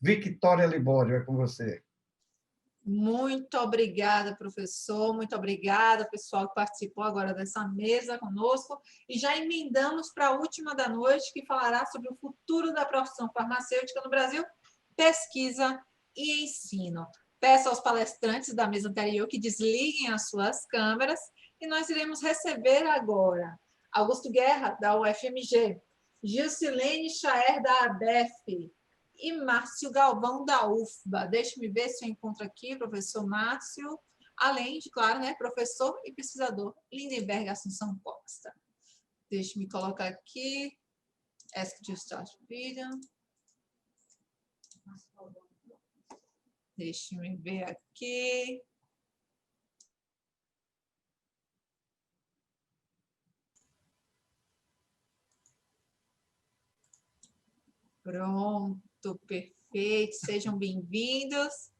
Victória Libório, é com você. Muito obrigada, professor. Muito obrigada, pessoal que participou agora dessa mesa conosco. E já emendamos para a última da noite, que falará sobre o futuro da profissão farmacêutica no Brasil, pesquisa e ensino. Peço aos palestrantes da mesa anterior que desliguem as suas câmeras e nós iremos receber agora Augusto Guerra, da UFMG, Gilcilene Chaer, da ABEF, e Márcio Galvão, da UFBA. Deixe-me ver se eu encontro aqui, professor Márcio, além de, claro, né, professor e pesquisador Lindenberg Assunção Costa. Deixe-me colocar aqui. Ask to start video. Deixe-me ver aqui. Pronto, perfeito. Sejam bem-vindos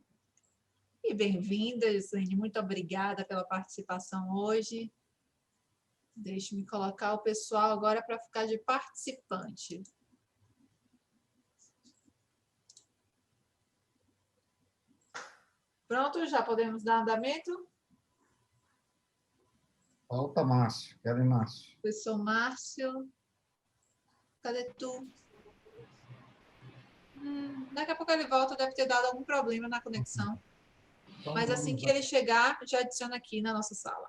e bem-vindas, Zane. Muito obrigada pela participação hoje. Deixe-me colocar o pessoal agora para ficar de participante. Pronto, já podemos dar andamento? Falta Márcio. Cadê Márcio? Professor Márcio, cadê tu? Daqui a pouco ele volta, deve ter dado algum problema na conexão. Mas assim que ele chegar, já adiciona aqui na nossa sala.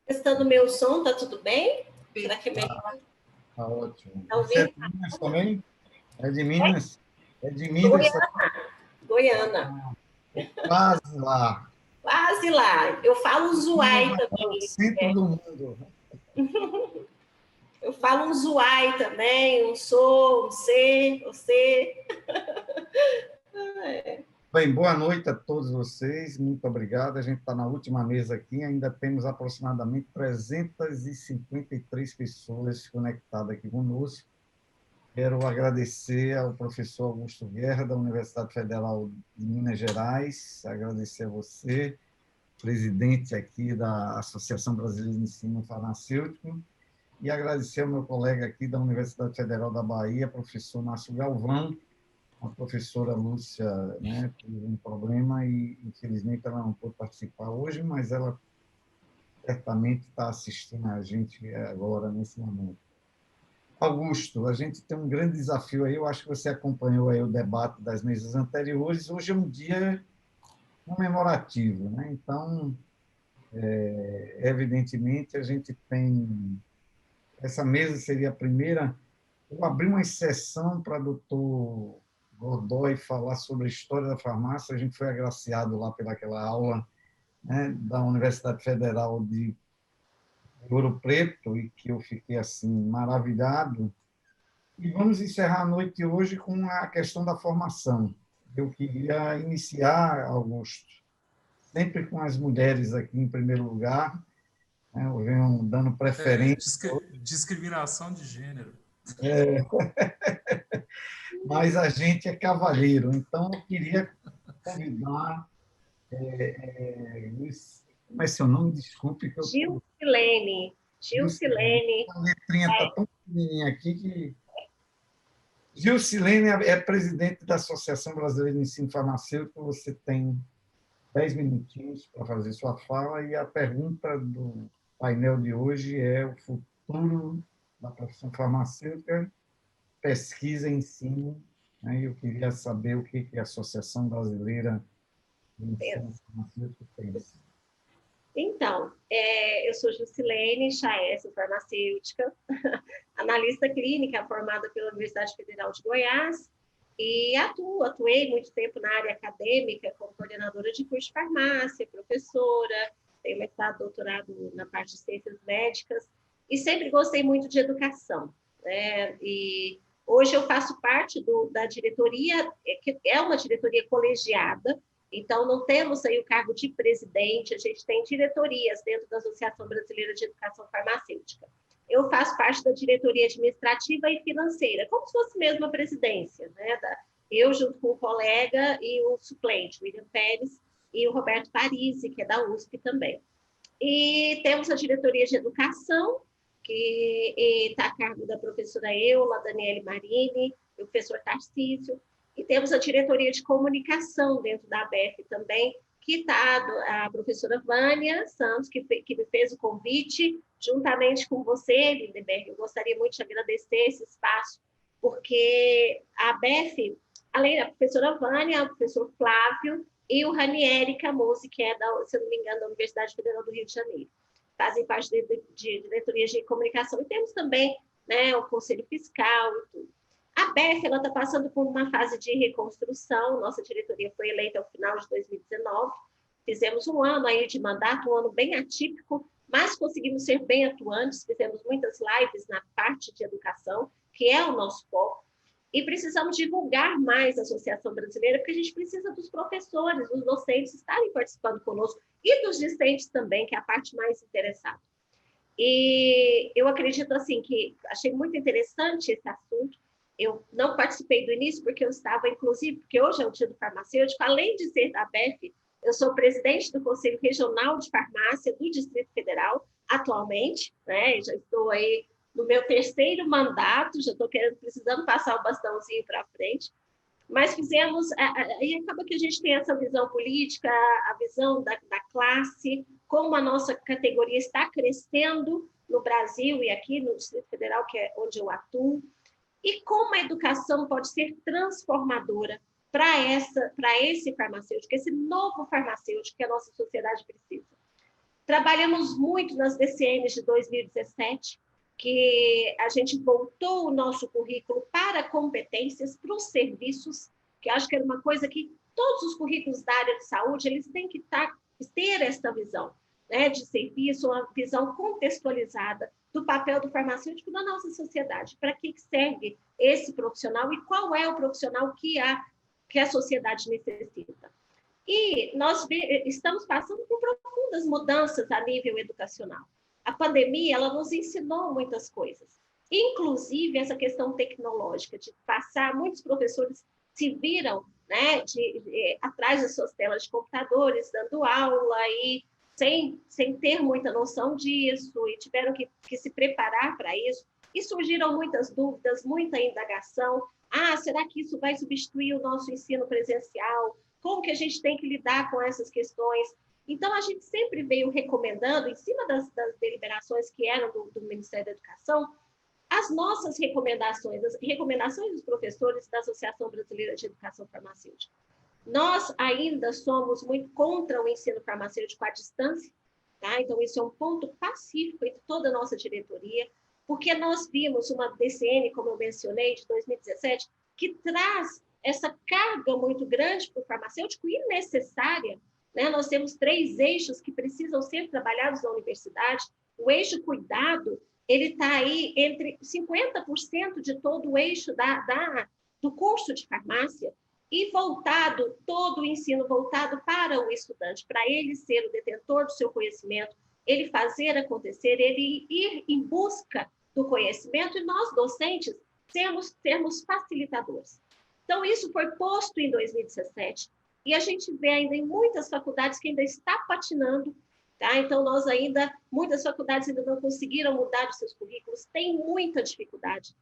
Testando meu som, tá tudo bem? Será que é melhor? Tá ótimo. Tá Você é ouvindo? de Minas também? É de Minas? É de Minas? Goiâna. Quase lá. Quase lá. Eu falo Zuai No também. centro do mundo. Eu falo um Zuai também, um sou, um ser, você. Bem, boa noite a todos vocês, muito obrigado. A gente está na última mesa aqui, ainda temos aproximadamente 353 pessoas conectadas aqui conosco. Quero agradecer ao professor Augusto Guerra, da Universidade Federal de Minas Gerais, agradecer a você, presidente aqui da Associação Brasileira de Ensino Farmacêutico, e agradecer ao meu colega aqui da Universidade Federal da Bahia, professor Márcio Galvão, a professora Lúcia, né, teve um problema e, infelizmente, ela não pôde participar hoje, mas ela certamente está assistindo a gente agora, nesse momento. Augusto, a gente tem um grande desafio aí, eu acho que você acompanhou aí o debate das mesas anteriores, hoje é um dia comemorativo, né? Então, evidentemente, a gente tem... Essa mesa seria a primeira... Eu abri uma exceção para o doutor Godoy falar sobre a história da farmácia, a gente foi agraciado lá pelaquela aula, né, da Universidade Federal de Ouro Preto, e que eu fiquei assim maravilhado. E vamos encerrar a noite hoje com a questão da formação. Eu queria iniciar, Augusto, sempre com as mulheres aqui em primeiro lugar, né, eu venho dando preferência. Discriminação de gênero. Mas a gente é cavalheiro, então eu queria convidar Luiz, como é seu nome? Desculpe que eu... Gilcilene. A letrinha está tão pequenininha aqui que... Gilcilene é presidente da Associação Brasileira de Ensino Farmacêutico. Você tem 10 minutinhos para fazer sua fala, e a pergunta do painel de hoje é o futuro da profissão farmacêutica, pesquisa e ensino, né? Eu queria saber o que a Associação Brasileira de Ensino Farmacêutico pensa. Então, eu sou Gilcilene Chaer, farmacêutica, analista clínica formada pela Universidade Federal de Goiás, e atuei muito tempo na área acadêmica como coordenadora de curso de farmácia, professora, tenho mestrado, doutorado na parte de ciências médicas, e sempre gostei muito de educação, né? E hoje eu faço parte da diretoria, que é uma diretoria colegiada. Então, não temos aí o cargo de presidente, a gente tem diretorias dentro da Associação Brasileira de Educação Farmacêutica. Eu faço parte da diretoria administrativa e financeira, como se fosse mesmo a presidência, né? Eu, junto com o colega e o suplente, o William Pérez, e o Roberto Parisi, que é da USP também. E temos a diretoria de educação, que está a cargo da professora Eula, Daniele Marini, e o professor Tarcísio. E temos a diretoria de comunicação dentro da ABEF também, que está a professora Vânia Santos, que me fez o convite, juntamente com você, Lindenberg. Eu gostaria muito de agradecer esse espaço, porque a ABEF, além da professora Vânia, o professor Flávio e o Ranieri Camuzzi, que é, se eu não me engano, da Universidade Federal do Rio de Janeiro, fazem parte de diretorias de comunicação. E temos também, né, o Conselho Fiscal e tudo. A ABEF está passando por uma fase de reconstrução. Nossa diretoria foi eleita ao final de 2019. Fizemos um ano aí de mandato, um ano bem atípico, mas conseguimos ser bem atuantes. Fizemos muitas lives na parte de educação, que é o nosso foco. E precisamos divulgar mais a Associação Brasileira, porque a gente precisa dos professores, dos docentes estarem participando conosco, e dos discentes também, que é a parte mais interessada. E eu acredito assim que achei muito interessante esse assunto. Eu não participei do início, porque eu estava, inclusive, porque hoje é o dia do farmacêutico, além de ser da ABEF, eu sou presidente do Conselho Regional de Farmácia do Distrito Federal, atualmente, né? Já estou aí no meu 3º mandato, já estou precisando passar o bastãozinho para frente, mas fizemos, aí acaba que a gente tem essa visão política, a visão da classe, como a nossa categoria está crescendo no Brasil e aqui no Distrito Federal, que é onde eu atuo, e como a educação pode ser transformadora para esse farmacêutico, esse novo farmacêutico que a nossa sociedade precisa. Trabalhamos muito nas DCMs de 2017, que a gente voltou o nosso currículo para competências, para os serviços, que acho que era uma coisa que todos os currículos da área de saúde, eles têm que ter essa visão, né, de serviço, uma visão contextualizada do papel do farmacêutico na nossa sociedade, para que serve esse profissional e qual é o profissional que a sociedade necessita. E nós estamos passando por profundas mudanças a nível educacional. A pandemia, ela nos ensinou muitas coisas, inclusive essa questão tecnológica, de passar, muitos professores se viram, né, atrás das suas telas de computadores, dando aula e sem ter muita noção disso, e tiveram que se preparar para isso, e surgiram muitas dúvidas, muita indagação. Será que isso vai substituir o nosso ensino presencial? Como que a gente tem que lidar com essas questões? Então, a gente sempre veio recomendando, em cima das deliberações que eram do Ministério da Educação, as nossas recomendações, as recomendações dos professores da Associação Brasileira de Educação Farmacêutica. Nós ainda somos muito contra o ensino farmacêutico à distância, tá? Então, isso é um ponto pacífico entre toda a nossa diretoria, porque nós vimos uma DCN, como eu mencionei, de 2017, que traz essa carga muito grande para o farmacêutico e necessária, né? Nós temos 3 eixos que precisam ser trabalhados na universidade. O eixo cuidado, ele está aí entre 50% de todo o eixo do curso de farmácia, e todo o ensino voltado para o estudante, para ele ser o detentor do seu conhecimento, ele fazer acontecer, ele ir em busca do conhecimento, e nós, docentes, sermos facilitadores. Então, isso foi posto em 2017, e a gente vê ainda em muitas faculdades que ainda está patinando, tá? Então, muitas faculdades ainda não conseguiram mudar os seus currículos, tem muita dificuldade.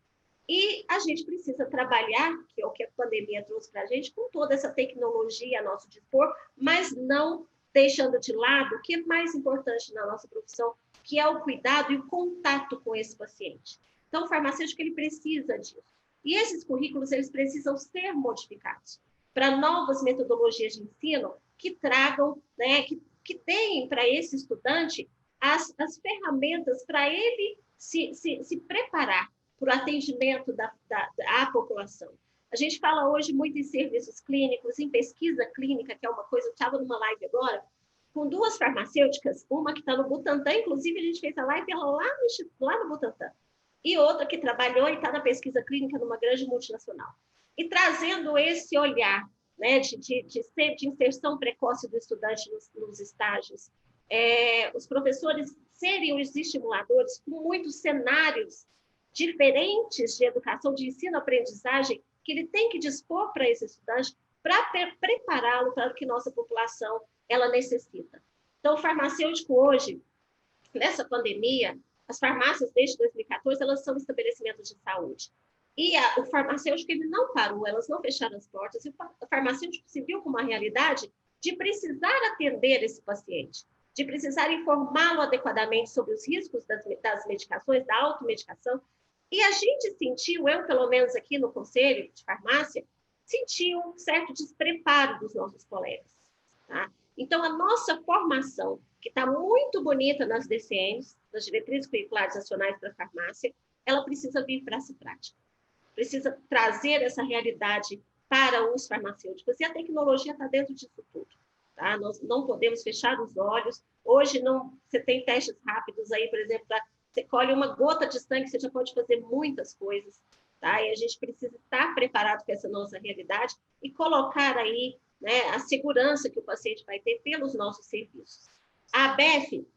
E a gente precisa trabalhar, que é o que a pandemia trouxe para a gente, com toda essa tecnologia a nosso dispor, mas não deixando de lado o que é mais importante na nossa profissão, que é o cuidado e o contato com esse paciente. Então, o farmacêutico, ele precisa disso. E esses currículos, eles precisam ser modificados para novas metodologias de ensino que tragam, né, que deem para esse estudante as ferramentas para ele se preparar para o atendimento da população. A gente fala hoje muito em serviços clínicos, em pesquisa clínica, que é uma coisa, eu estava numa live agora, com 2 farmacêuticas, uma que está no Butantan, inclusive a gente fez a live lá no Butantan, e outra que trabalhou e está na pesquisa clínica numa grande multinacional. E trazendo esse olhar, né, de inserção precoce do estudante nos estágios, os professores serem os estimuladores com muitos cenários diferentes de educação, de ensino-aprendizagem, que ele tem que dispor para esse estudante para prepará-lo para o que nossa população ela necessita. Então, o farmacêutico hoje, nessa pandemia, as farmácias desde 2014, elas são estabelecimentos de saúde. E o farmacêutico ele não parou, elas não fecharam as portas, e o farmacêutico se viu com uma realidade de precisar atender esse paciente, de precisar informá-lo adequadamente sobre os riscos das medicações, da automedicação. E a gente sentiu, eu pelo menos aqui no Conselho de Farmácia, senti um certo despreparo dos nossos colegas. Tá? Então, a nossa formação, que está muito bonita nas DCNs, nas Diretrizes Curriculares Nacionais da Farmácia, ela precisa vir para essa prática. Precisa trazer essa realidade para os farmacêuticos. E a tecnologia está dentro disso tudo. Tá? Nós não podemos fechar os olhos. Hoje, você tem testes rápidos aí, por exemplo, você colhe uma gota de sangue, você já pode fazer muitas coisas. Tá? E a gente precisa estar preparado com essa nossa realidade e colocar aí, né, a segurança que o paciente vai ter pelos nossos serviços. A ABEF,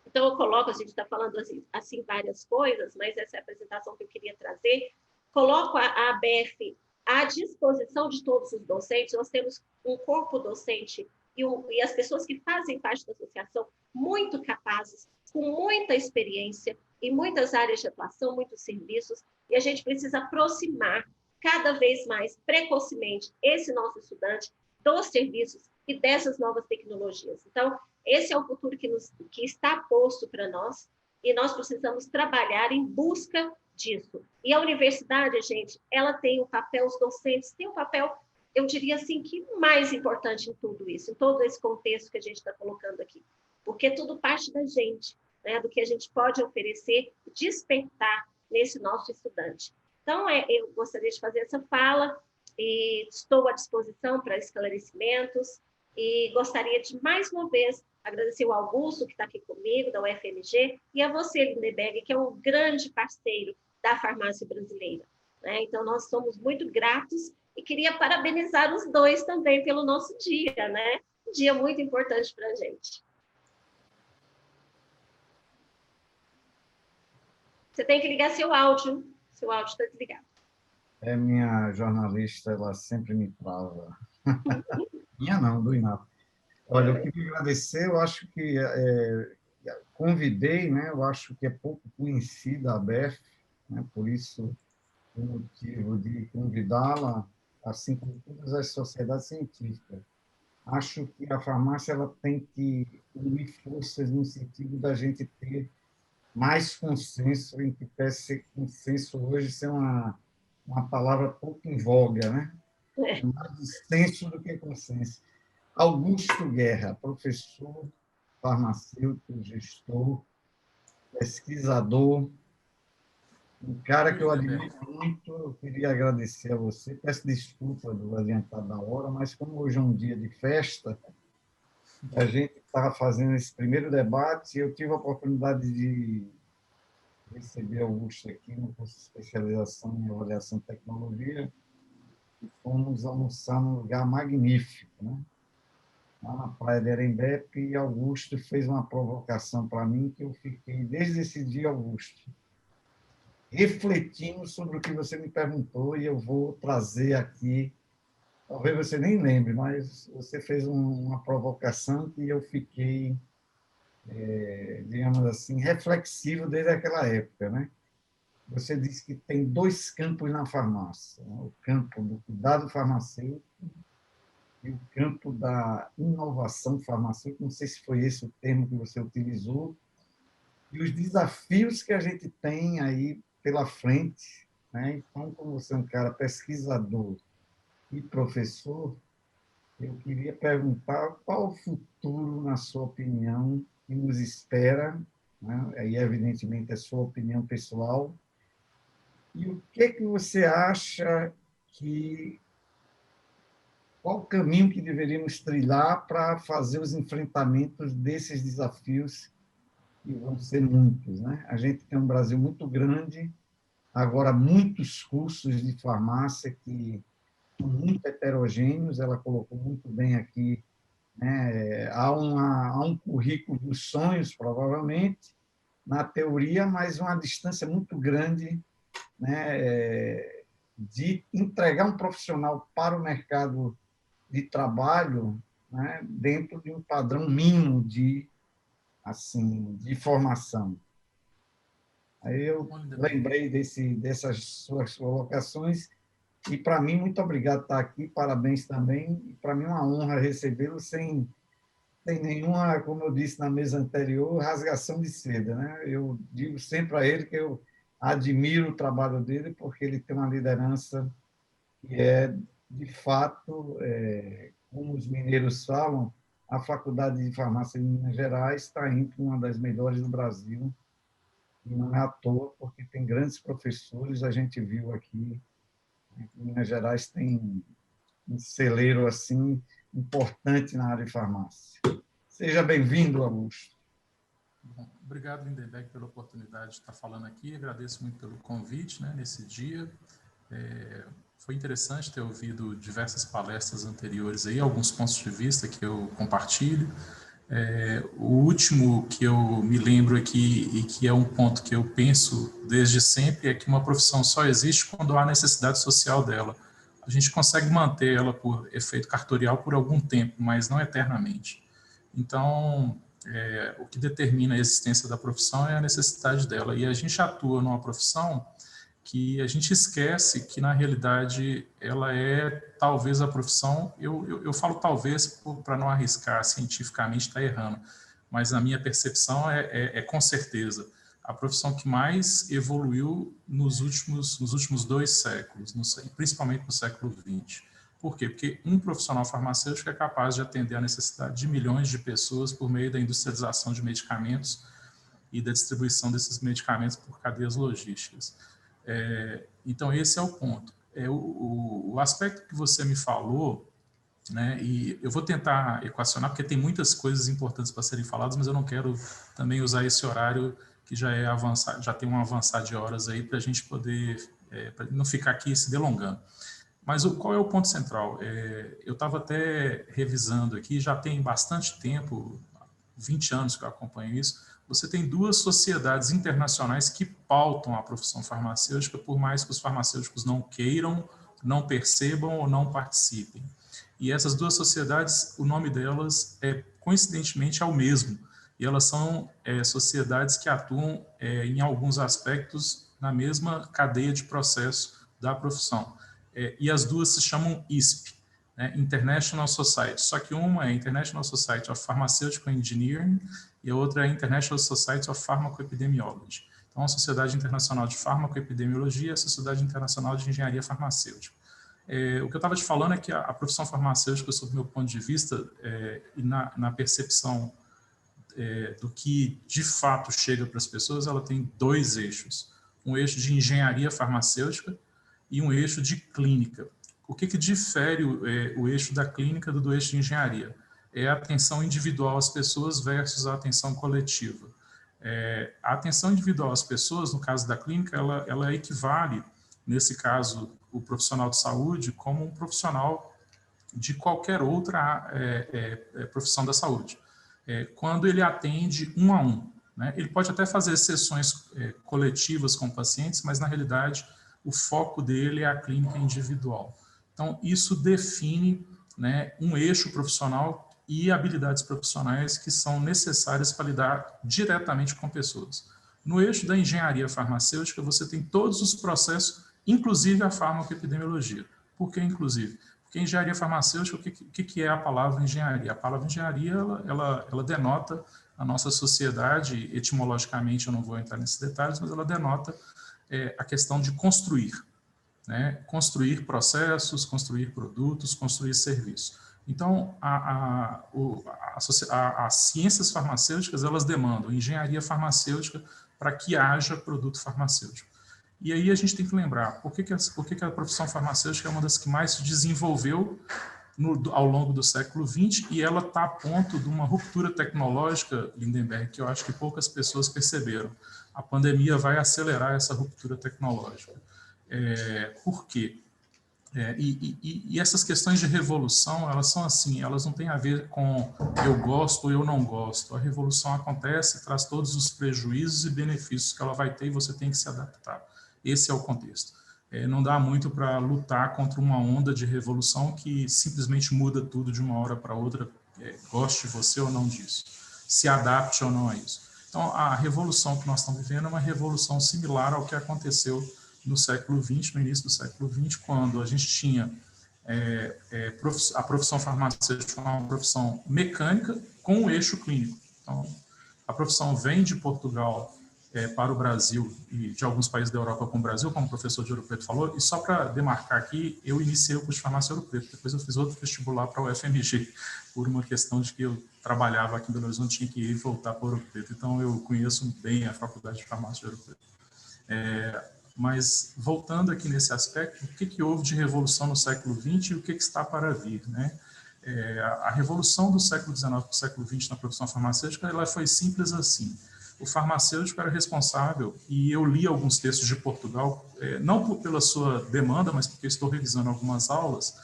então eu coloco, a gente está falando assim várias coisas, mas essa é a apresentação que eu queria trazer. Coloco a ABEF à disposição de todos os docentes. Nós temos um corpo docente e as pessoas que fazem parte da associação muito capazes, com muita experiência e muitas áreas de atuação, muitos serviços, e a gente precisa aproximar cada vez mais precocemente esse nosso estudante dos serviços e dessas novas tecnologias. Então, esse é o futuro que está posto para nós, e nós precisamos trabalhar em busca disso. E a universidade, gente, ela tem o papel, os docentes têm o papel, eu diria assim, que mais importante em tudo isso, em todo esse contexto que a gente está colocando aqui. Porque tudo parte da gente, né, do que a gente pode oferecer, despertar nesse nosso estudante. Então, eu gostaria de fazer essa fala e estou à disposição para esclarecimentos e gostaria de, mais uma vez, agradecer ao Augusto, que está aqui comigo, da UFMG, e a você, Lindeberg, que é um grande parceiro da farmácia brasileira. Né? Então, nós somos muito gratos e queria parabenizar os dois também pelo nosso dia, né? Um dia muito importante para a gente. Você tem que ligar seu áudio está desligado. Minha jornalista, ela sempre me trava. Minha não, do INAP. Olha, eu queria agradecer, eu acho que convidei, né? Eu acho que é pouco conhecida a ABEF, né? Por isso o motivo de convidá-la, assim como todas as sociedades científicas. Acho que a farmácia ela tem que unir forças no sentido da gente ter mais consenso, em que ser consenso hoje ser uma palavra pouco em voga, né? É mais dissenso do que consenso. Augusto Guerra, professor, farmacêutico, gestor, pesquisador, um cara que eu admiro muito. Eu queria agradecer a você. Peço desculpa do adiantado da hora, mas como hoje é um dia de festa, a gente estava fazendo esse primeiro debate e eu tive a oportunidade de receber Augusto aqui no curso de especialização em avaliação de tecnologia e fomos almoçar num lugar magnífico, né? Lá na praia de Arembepe, e Augusto fez uma provocação para mim que eu fiquei, desde esse dia, Augusto, refletindo sobre o que você me perguntou, e eu vou trazer aqui, talvez você nem lembre, mas você fez uma provocação que eu fiquei, digamos assim, reflexivo desde aquela época, né? Você disse que tem dois campos na farmácia, né? O campo do cuidado farmacêutico e o campo da inovação farmacêutica, não sei se foi esse o termo que você utilizou, e os desafios que a gente tem aí pela frente, né? Então, como você é um cara pesquisador e professor, eu queria perguntar qual o futuro, na sua opinião, que nos espera, né? Aí, evidentemente, é sua opinião pessoal, e o que você acha que qual o caminho que deveríamos trilhar para fazer os enfrentamentos desses desafios, que vão ser muitos, né? A gente tem um Brasil muito grande, agora muitos cursos de farmácia que são muito heterogêneos, ela colocou muito bem aqui, né? Há um currículo dos sonhos, provavelmente, na teoria, mas uma distância muito grande, né? De entregar um profissional para o mercado de trabalho, né, dentro de um padrão mínimo de formação. Aí eu lembrei dessas suas colocações e, para mim, muito obrigado por estar aqui, parabéns também. E, para mim, é uma honra recebê-lo sem nenhuma, como eu disse na mesa anterior, rasgação de seda, né? Eu digo sempre a ele que eu admiro o trabalho dele porque ele tem uma liderança que é, de fato, como os mineiros falam, a Faculdade de Farmácia de Minas Gerais está entre uma das melhores do Brasil, e não é à toa, porque tem grandes professores, a gente viu aqui, em Minas Gerais tem um celeiro assim importante na área de farmácia. Seja bem-vindo, Augusto. Bom, obrigado, Lindenberg, pela oportunidade de estar falando aqui. Agradeço muito pelo convite, né, nesse dia. Foi interessante ter ouvido diversas palestras anteriores aí, alguns pontos de vista que eu compartilho. O último que eu me lembro aqui e que é um ponto que eu penso desde sempre é que uma profissão só existe quando há necessidade social dela. A gente consegue manter ela por efeito cartorial por algum tempo, mas não eternamente. Então, o que determina a existência da profissão é a necessidade dela. E a gente atua numa profissão que a gente esquece que, na realidade, ela é talvez a profissão, eu falo talvez para não arriscar cientificamente, está errando, mas na minha percepção com certeza a profissão que mais evoluiu nos últimos 2 séculos, principalmente no século XX. Por quê? Porque um profissional farmacêutico é capaz de atender a necessidade de milhões de pessoas por meio da industrialização de medicamentos e da distribuição desses medicamentos por cadeias logísticas. Então, esse é o ponto. O aspecto que você me falou, né, e eu vou tentar equacionar, porque tem muitas coisas importantes para serem faladas, mas eu não quero também usar esse horário que já é avançado, já tem um avançar de horas aí para a gente poder, para não ficar aqui se delongando. Mas qual é o ponto central? Eu estava até revisando aqui, já tem bastante tempo, 20 anos que eu acompanho isso. Você tem 2 sociedades internacionais que pautam a profissão farmacêutica, por mais que os farmacêuticos não queiram, não percebam ou não participem. E essas 2 sociedades, o nome delas, coincidentemente, é o mesmo. E elas são sociedades que atuam em alguns aspectos na mesma cadeia de processo da profissão. E as 2 se chamam ISP, né? International Society. Só que uma é International Society of Pharmaceutical Engineering e a outra é International Society of Pharmacoepidemiology. Então, a Sociedade Internacional de Farmacoepidemiologia e a Sociedade Internacional de Engenharia Farmacêutica. O que eu estava te falando é que a profissão farmacêutica, sob o meu ponto de vista, e na percepção do que de fato chega para as pessoas, ela tem 2 eixos. Um eixo de engenharia farmacêutica e um eixo de clínica. O que difere o eixo da clínica do eixo de engenharia? É a atenção individual às pessoas versus a atenção coletiva. A atenção individual às pessoas, no caso da clínica, ela equivale, nesse caso, o profissional de saúde, como um profissional de qualquer outra profissão da saúde. Quando ele atende 1 a 1, né? Ele pode até fazer sessões coletivas com pacientes, mas, na realidade, o foco dele é a clínica individual. Então, isso define, né, um eixo profissional e habilidades profissionais que são necessárias para lidar diretamente com pessoas. No eixo da engenharia farmacêutica, você tem todos os processos, inclusive a farmacoepidemiologia. Por que inclusive? Porque engenharia farmacêutica, o que é a palavra engenharia? A palavra engenharia, ela denota a nossa sociedade, etimologicamente eu não vou entrar nesses detalhes, mas ela denota a questão de construir, né? Construir processos, construir produtos, construir serviços. Então, as ciências farmacêuticas, elas demandam engenharia farmacêutica para que haja produto farmacêutico. E aí a gente tem que lembrar, por que a profissão farmacêutica é uma das que mais se desenvolveu ao longo do século XX, e ela está a ponto de uma ruptura tecnológica, Lindenberg, que eu acho que poucas pessoas perceberam. A pandemia vai acelerar essa ruptura tecnológica. Por quê? E essas questões de revolução, elas são assim, elas não têm a ver com eu gosto ou eu não gosto. A revolução acontece, traz todos os prejuízos e benefícios que ela vai ter e você tem que se adaptar. Esse é o contexto. Não dá muito para lutar contra uma onda de revolução que simplesmente muda tudo de uma hora para outra, goste você ou não disso, se adapte ou não a isso. Então, a revolução que nós estamos vivendo é uma revolução similar ao que aconteceu no século XX, no início do século XX, quando a gente tinha a profissão farmacêutica uma profissão mecânica com o eixo clínico. Então, a profissão vem de Portugal para o Brasil e de alguns países da Europa com o Brasil, como o professor de Ouro Preto falou, e só para demarcar aqui, eu iniciei o curso de farmácia Ouro Preto, depois eu fiz outro vestibular para o UFMG, por uma questão de que eu trabalhava aqui em Belo Horizonte, tinha que ir e voltar para Ouro Preto, então eu conheço bem a Faculdade de Farmácia de Ouro Preto. Mas, voltando aqui nesse aspecto, o que houve de revolução no século XX e o que está para vir, né? A revolução do século XIX para o século XX na profissão farmacêutica, ela foi simples assim. O farmacêutico era responsável, e eu li alguns textos de Portugal, não pela sua demanda, mas porque estou revisando algumas aulas,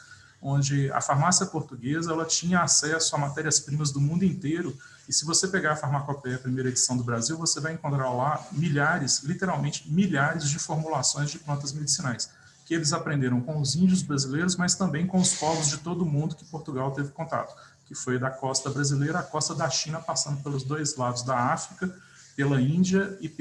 onde a farmácia portuguesa ela tinha acesso a matérias-primas do mundo inteiro, e se você pegar a Farmacopeia, a primeira edição do Brasil, você vai encontrar lá milhares, literalmente milhares de formulações de plantas medicinais, que eles aprenderam com os índios brasileiros, mas também com os povos de todo mundo que Portugal teve contato, que foi da costa brasileira à costa da China, passando pelos dois lados da África, pela Índia e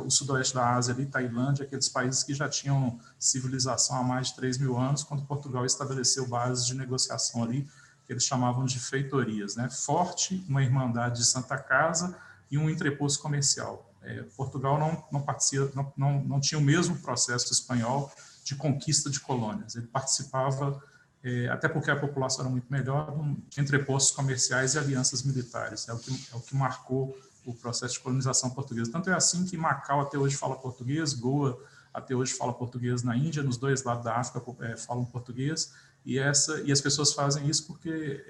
o sudoeste da Ásia, ali, Tailândia, aqueles países que já tinham civilização há mais de 3.000 anos, quando Portugal estabeleceu bases de negociação ali, que eles chamavam de feitorias, né? Forte, uma irmandade de Santa Casa e um entreposto comercial. Portugal não tinha o mesmo processo espanhol de conquista de colônias. Ele participava, até porque a população era muito melhor, de entrepostos comerciais e alianças militares. É o que marcou o processo de colonização portuguesa. Tanto é assim que Macau até hoje fala português, Goa até hoje fala português na Índia, nos dois lados da África falam português, e as pessoas fazem isso porque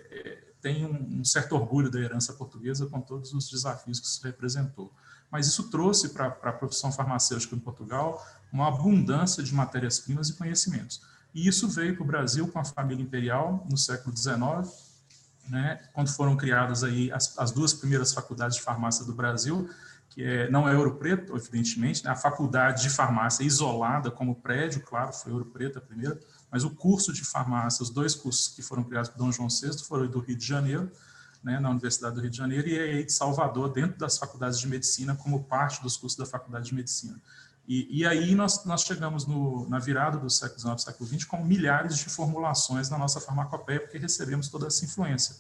tem um certo orgulho da herança portuguesa com todos os desafios que isso representou. Mas isso trouxe para a profissão farmacêutica em Portugal uma abundância de matérias-primas e conhecimentos. E isso veio para o Brasil com a família imperial no século XIX, né, quando foram criadas aí as duas primeiras faculdades de farmácia do Brasil, que não é Ouro Preto, evidentemente, né, a faculdade de farmácia isolada como prédio, claro, foi Ouro Preto a primeira, mas o curso de farmácia, os dois cursos que foram criados por Dom João VI foram do Rio de Janeiro, né, na Universidade do Rio de Janeiro, e aí de Salvador, dentro das faculdades de medicina, como parte dos cursos da Faculdade de Medicina. E aí nós chegamos na virada do século XIX, século XX, com milhares de formulações na nossa farmacopeia, porque recebemos toda essa influência.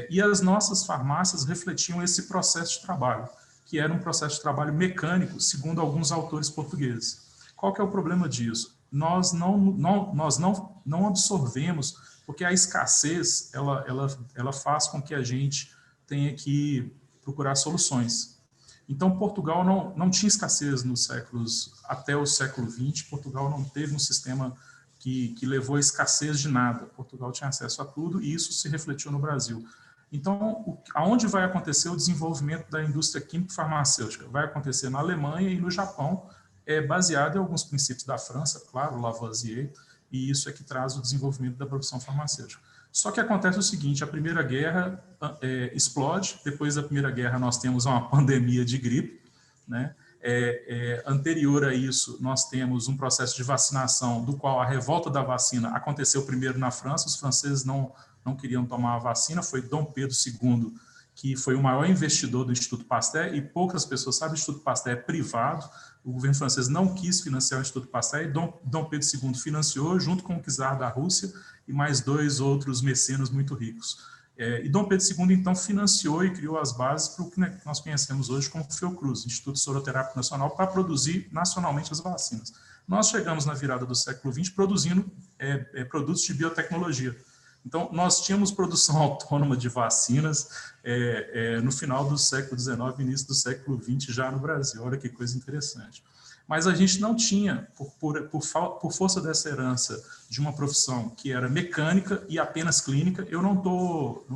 E as nossas farmácias refletiam esse processo de trabalho, que era um processo de trabalho mecânico, segundo alguns autores portugueses. Qual que é o problema disso? Nós não absorvemos, porque a escassez ela faz com que a gente tenha que procurar soluções. Então, Portugal não tinha escassez nos séculos, até o século XX, Portugal não teve um sistema que levou a escassez de nada. Portugal tinha acesso a tudo e isso se refletiu no Brasil. Então, aonde vai acontecer o desenvolvimento da indústria químico-farmacêutica? Vai acontecer na Alemanha e no Japão, baseado em alguns princípios da França, claro, Lavoisier, e isso é que traz o desenvolvimento da produção farmacêutica. Só que acontece o seguinte, a Primeira Guerra explode, depois da Primeira Guerra nós temos uma pandemia de gripe, né? Anterior a isso, nós temos um processo de vacinação, do qual a revolta da vacina aconteceu primeiro na França, os franceses não queriam tomar a vacina, foi Dom Pedro II, que foi o maior investidor do Instituto Pasteur, e poucas pessoas sabem, o Instituto Pasteur é privado, o governo francês não quis financiar o Instituto Pasteur, e Dom Pedro II financiou, junto com o czar da Rússia e mais 2 outros mecenas muito ricos. E Dom Pedro II, então, financiou e criou as bases para o que nós conhecemos hoje como Fiocruz, Instituto Soroterápico Nacional, para produzir nacionalmente as vacinas. Nós chegamos na virada do século XX produzindo produtos de biotecnologia. Então, nós tínhamos produção autônoma de vacinas no final do século XIX, início do século XX, já no Brasil. Olha que coisa interessante. Mas a gente não tinha, por força dessa herança de uma profissão que era mecânica e apenas clínica, eu não tô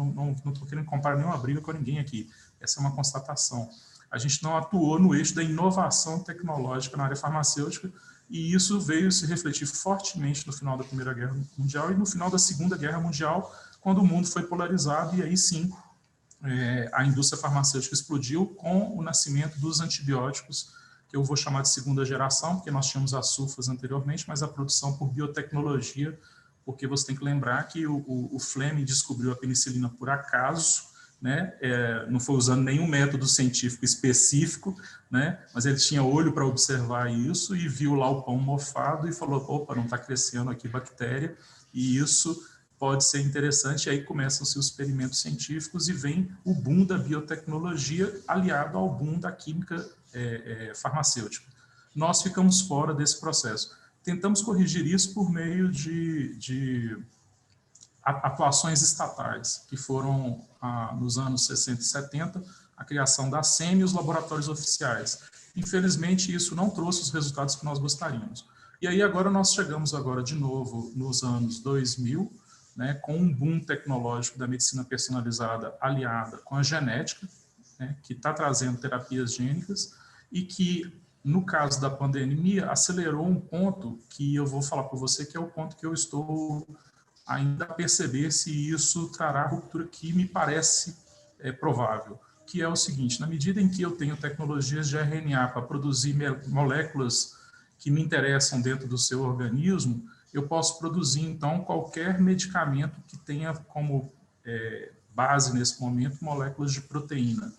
querendo comparar nenhuma briga com ninguém aqui. Essa é uma constatação. A gente não atuou no eixo da inovação tecnológica na área farmacêutica, e isso veio se refletir fortemente no final da Primeira Guerra Mundial e no final da Segunda Guerra Mundial, quando o mundo foi polarizado, e aí sim a indústria farmacêutica explodiu com o nascimento dos antibióticos, que eu vou chamar de segunda geração, porque nós tínhamos as sulfas anteriormente, mas a produção por biotecnologia, porque você tem que lembrar que o Fleming descobriu a penicilina por acaso, né? Não foi usando nenhum método científico específico, né? Mas ele tinha olho para observar isso e viu lá o pão mofado e falou, opa, não está crescendo aqui bactéria, e isso pode ser interessante. E aí começam-se os experimentos científicos e vem o boom da biotecnologia aliado ao boom da química farmacêutica. Nós ficamos fora desse processo. Tentamos corrigir isso por meio de atuações estatais, que foram, nos anos 60 e 70, a criação da SEMI e os laboratórios oficiais. Infelizmente, isso não trouxe os resultados que nós gostaríamos. E aí agora nós chegamos agora de novo nos anos 2000, né, com um boom tecnológico da medicina personalizada aliada com a genética, né, que está trazendo terapias gênicas e que, no caso da pandemia, acelerou um ponto que eu vou falar para você, que é o ponto que eu estou ainda a perceber se isso trará a ruptura que me parece provável, que é o seguinte: na medida em que eu tenho tecnologias de RNA para produzir moléculas que me interessam dentro do seu organismo, eu posso produzir, então, qualquer medicamento que tenha como base, nesse momento, moléculas de proteína,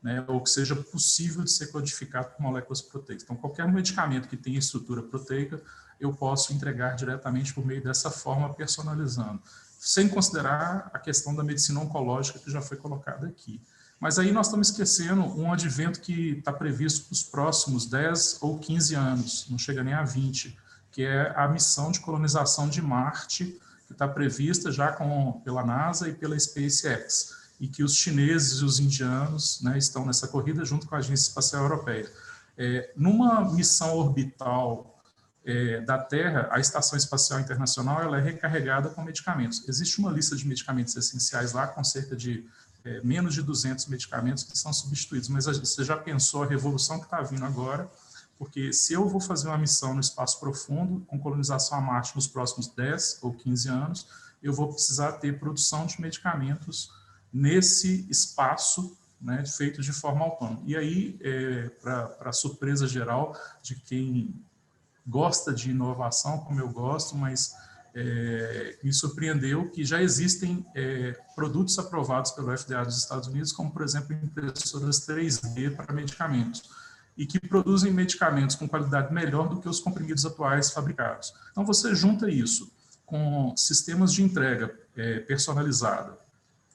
né, ou que seja possível de ser codificado por moléculas proteicas. Então, qualquer medicamento que tenha estrutura proteica, eu posso entregar diretamente por meio dessa forma, personalizando, sem considerar a questão da medicina oncológica que já foi colocada aqui. Mas aí nós estamos esquecendo um advento que está previsto para os próximos 10 ou 15 anos, não chega nem a 20, que é a missão de colonização de Marte, que está prevista já pela NASA e pela SpaceX, e que os chineses e os indianos, né, estão nessa corrida junto com a Agência Espacial Europeia. Numa missão orbital da Terra, a Estação Espacial Internacional ela é recarregada com medicamentos. Existe uma lista de medicamentos essenciais lá, com cerca de menos de 200 medicamentos que são substituídos. Mas você já pensou a revolução que está vindo agora? Porque se eu vou fazer uma missão no espaço profundo, com colonização a Marte nos próximos 10 ou 15 anos, eu vou precisar ter produção de medicamentos nesse espaço, né, feito de forma autônoma. E aí, para surpresa geral de quem gosta de inovação, como eu gosto, mas me surpreendeu que já existem produtos aprovados pelo FDA dos Estados Unidos, como, por exemplo, impressoras 3D para medicamentos, e que produzem medicamentos com qualidade melhor do que os comprimidos atuais fabricados. Então, você junta isso com sistemas de entrega personalizada,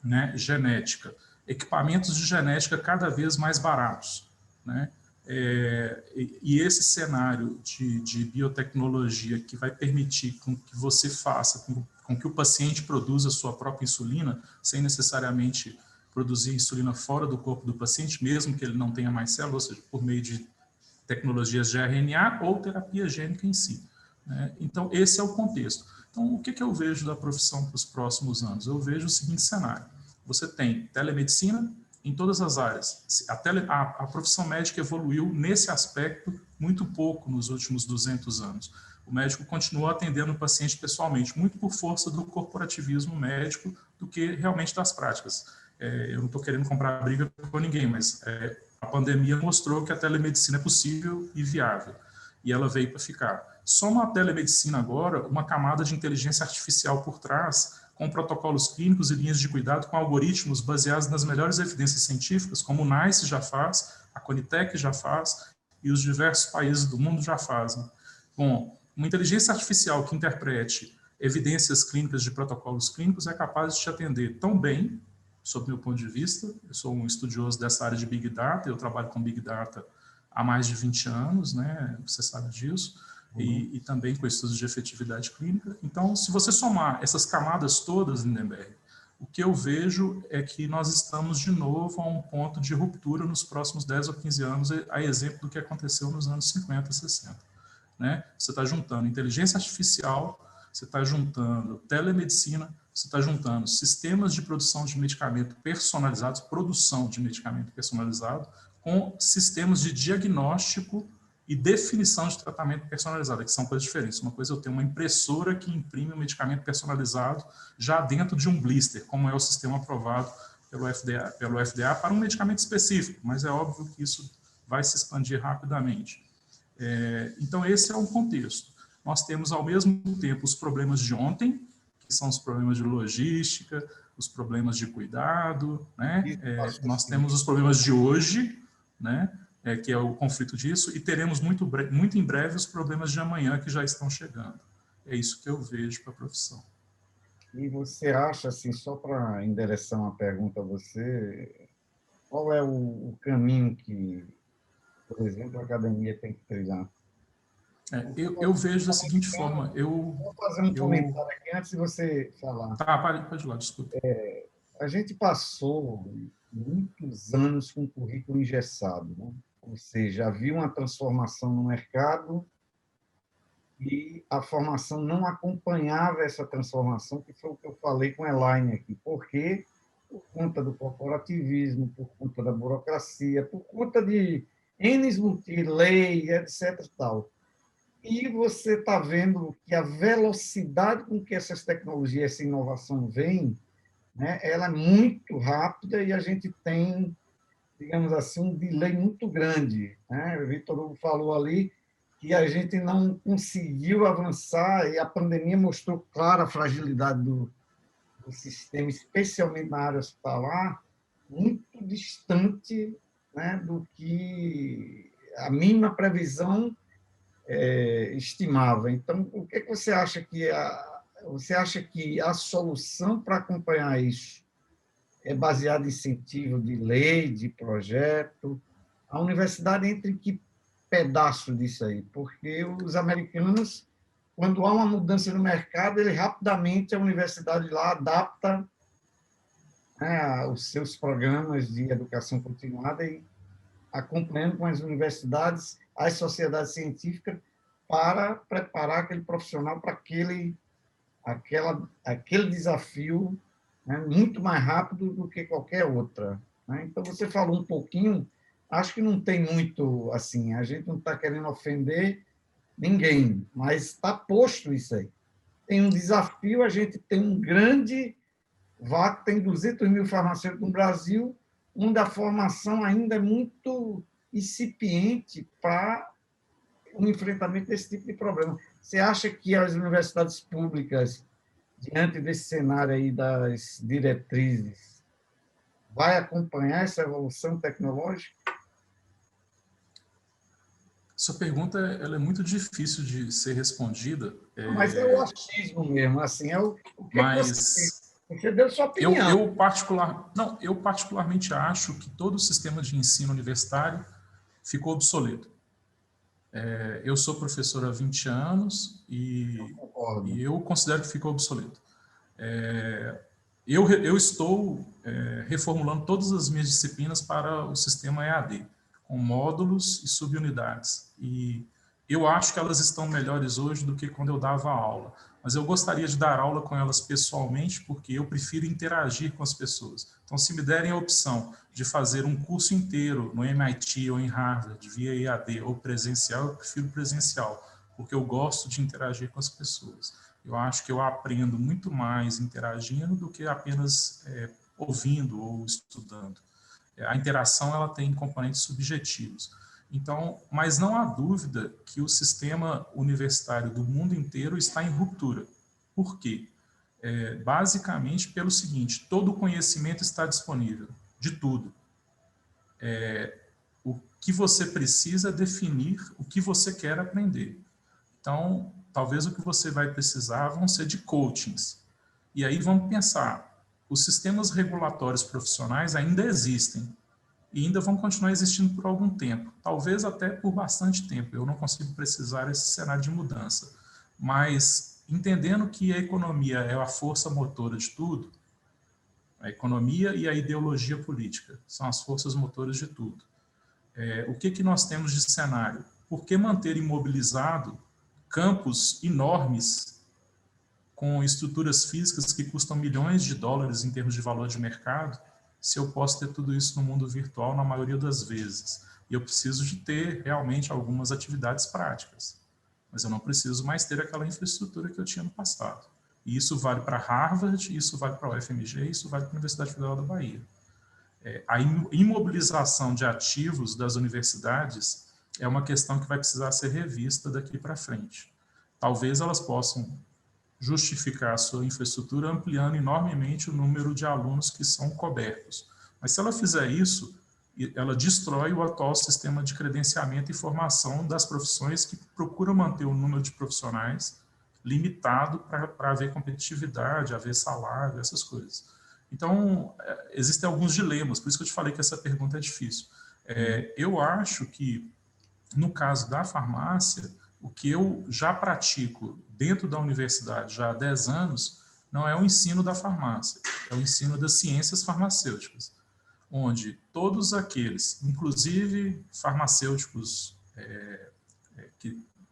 né, genética, equipamentos de genética cada vez mais baratos, né? E esse cenário de biotecnologia que vai permitir com que você faça, com que o paciente produza a sua própria insulina, sem necessariamente produzir insulina fora do corpo do paciente, mesmo que ele não tenha mais células, ou seja, por meio de tecnologias de RNA ou terapia gênica em si, né? Então, esse é o contexto. Então, o que eu vejo da profissão para os próximos anos? Eu vejo o seguinte cenário: você tem telemedicina em todas as áreas. A profissão médica evoluiu nesse aspecto muito pouco nos últimos 200 anos. O médico continuou atendendo o paciente pessoalmente, muito por força do corporativismo médico do que realmente das práticas. Eu não estou querendo comprar briga com ninguém, mas a pandemia mostrou que a telemedicina é possível e viável, e ela veio para ficar. Soma a telemedicina agora uma camada de inteligência artificial por trás, com protocolos clínicos e linhas de cuidado com algoritmos baseados nas melhores evidências científicas, como o NICE já faz, a Conitec já faz, e os diversos países do mundo já fazem. Bom, uma inteligência artificial que interprete evidências clínicas de protocolos clínicos é capaz de te atender tão bem, sob meu ponto de vista. Eu sou um estudioso dessa área de Big Data, eu trabalho com Big Data há mais de 20 anos, né? Você sabe disso. E também com estudos de efetividade clínica. Então, se você somar essas camadas todas, Lindenberg, o que eu vejo é que nós estamos de novo a um ponto de ruptura nos próximos 10 ou 15 anos, a exemplo do que aconteceu nos anos 50, 60. Né? Você está juntando inteligência artificial, você está juntando telemedicina, você está juntando sistemas de produção de medicamento personalizados, produção de medicamento personalizado, com sistemas de diagnóstico e definição de tratamento personalizado, que são coisas diferentes. Uma coisa é eu ter uma impressora que imprime um medicamento personalizado já dentro de um blister, como é o sistema aprovado pelo FDA para um medicamento específico, mas é óbvio que isso vai se expandir rapidamente. Então, esse é um contexto. Nós temos, ao mesmo tempo, os problemas de ontem, que são os problemas de logística, os problemas de cuidado, né? Nós temos os problemas de hoje, né? Que é o conflito disso, e teremos muito em breve os problemas de amanhã que já estão chegando. É isso que eu vejo para a profissão. E você acha, assim, só para endereçar uma pergunta a você, qual é o caminho que, por exemplo, a academia tem que trilhar? Eu vejo da seguinte forma, Vou fazer um comentário aqui antes de você falar. Tá, pode ir lá, desculpa. A gente passou muitos anos com currículo engessado, né? Ou seja, havia uma transformação no mercado e a formação não acompanhava essa transformação, que foi o que eu falei com a Elaine aqui. Por quê? Por conta do corporativismo, por conta da burocracia, por conta de N lei, etc. Tal. E você está vendo que a velocidade com que essas tecnologias, essa inovação vem, né, ela é muito rápida e a gente tem, digamos assim, um delay muito grande, né? O Vitor Hugo falou ali que a gente não conseguiu avançar e a pandemia mostrou clara a fragilidade do sistema, especialmente na área hospitalar, muito distante, né, do que a mínima previsão estimava. Então, o que você acha que a solução para acompanhar isso é baseada em incentivo de lei, de projeto? A universidade entra em que pedaço disso aí? Porque os americanos, quando há uma mudança no mercado, ele rapidamente, a universidade lá adapta, né, os seus programas de educação continuada e acompanhando com as universidades, as sociedades científicas, para preparar aquele profissional para aquele desafio, né, muito mais rápido do que qualquer outra. Né? Então, você falou um pouquinho, acho que não tem muito assim, a gente não está querendo ofender ninguém, mas está posto isso aí. Tem um desafio, a gente tem um grande vácuo, tem 200 mil farmacêuticos no Brasil, onde a formação ainda é muito incipiente para o enfrentamento desse tipo de problema. Você acha que as universidades públicas, diante desse cenário aí das diretrizes, vai acompanhar essa evolução tecnológica? Essa pergunta ela é muito difícil de ser respondida. Mas é o achismo mesmo, assim, é o que você deu sua opinião. Eu particularmente acho que todo o sistema de ensino universitário ficou obsoleto. Eu sou professor há 20 anos e eu considero que ficou obsoleto. Eu estou reformulando todas as minhas disciplinas para o sistema EAD, com módulos e subunidades. E eu acho que elas estão melhores hoje do que quando eu dava aula. Mas eu gostaria de dar aula com elas pessoalmente, porque eu prefiro interagir com as pessoas. Então, se me derem a opção de fazer um curso inteiro no MIT ou em Harvard, via EAD ou presencial, eu prefiro presencial, porque eu gosto de interagir com as pessoas. Eu acho que eu aprendo muito mais interagindo do que apenas ouvindo ou estudando. A interação ela tem componentes subjetivos. Então, mas não há dúvida que o sistema universitário do mundo inteiro está em ruptura. Por quê? Basicamente pelo seguinte: todo o conhecimento está disponível, de tudo. O que você precisa é definir o que você quer aprender. Então, talvez o que você vai precisar vão ser de coachings. E aí vamos pensar, os sistemas regulatórios profissionais ainda existem e ainda vão continuar existindo por algum tempo, talvez até por bastante tempo. Eu não consigo precisar esse cenário de mudança. Mas, entendendo que a economia é a força motora de tudo, a economia e a ideologia política são as forças motoras de tudo. O que nós temos de cenário? Por que manter imobilizado campos enormes com estruturas físicas que custam milhões de dólares em termos de valor de mercado, se eu posso ter tudo isso no mundo virtual na maioria das vezes? E eu preciso de ter realmente algumas atividades práticas, mas eu não preciso mais ter aquela infraestrutura que eu tinha no passado. E isso vale para Harvard, isso vale para a UFMG, isso vale para a Universidade Federal da Bahia. A imobilização de ativos das universidades é uma questão que vai precisar ser revista daqui para frente. Talvez elas possam justificar a sua infraestrutura ampliando enormemente o número de alunos que são cobertos. Mas se ela fizer isso, ela destrói o atual sistema de credenciamento e formação das profissões que procuram manter o número de profissionais limitado para haver competitividade, haver salário, essas coisas. Então, existem alguns dilemas, por isso que eu te falei que essa pergunta é difícil. Eu acho que, no caso da farmácia, o que eu já pratico dentro da universidade já há 10 anos não é o ensino da farmácia, é o ensino das ciências farmacêuticas, onde todos aqueles, inclusive farmacêuticos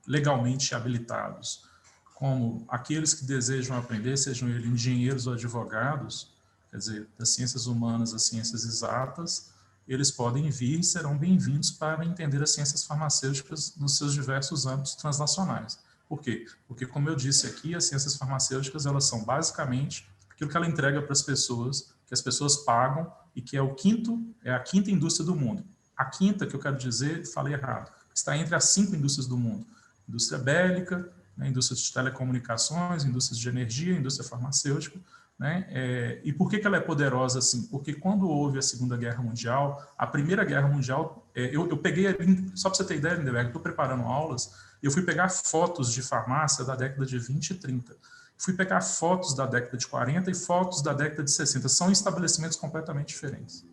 legalmente habilitados, como aqueles que desejam aprender, sejam eles engenheiros ou advogados, quer dizer, das ciências humanas às ciências exatas, eles podem vir e serão bem-vindos para entender as ciências farmacêuticas nos seus diversos âmbitos transnacionais. Por quê? Porque, como eu disse aqui, as ciências farmacêuticas, elas são basicamente aquilo que ela entrega para as pessoas, que as pessoas pagam e que é a quinta indústria do mundo. A quinta, que eu quero dizer, falei errado, está entre as 5 indústrias do mundo. Indústria bélica, né, indústria de telecomunicações, indústria de energia, indústria farmacêutica. Né? E por que ela é poderosa assim? Porque quando houve a Segunda Guerra Mundial, a Primeira Guerra Mundial, eu peguei, só para você ter ideia, Lindenberg, estou preparando aulas, eu fui pegar fotos de farmácia da década de 20 e 30. Fui pegar fotos da década de 40 e fotos da década de 60. São estabelecimentos completamente diferentes.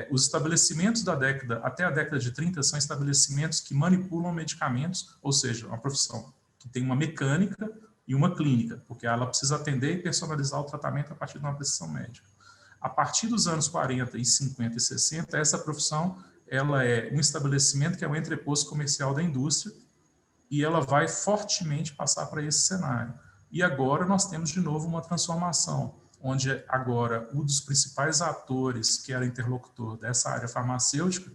Os estabelecimentos até a década de 30 são estabelecimentos que manipulam medicamentos, ou seja, uma profissão que tem uma mecânica e uma clínica, porque ela precisa atender e personalizar o tratamento a partir de uma precisão médica. A partir dos anos 40 e 50 e 60, essa profissão ela é um estabelecimento que é o entreposto comercial da indústria e ela vai fortemente passar para esse cenário. E agora nós temos de novo uma transformação, onde agora um dos principais atores, que era interlocutor dessa área farmacêutica,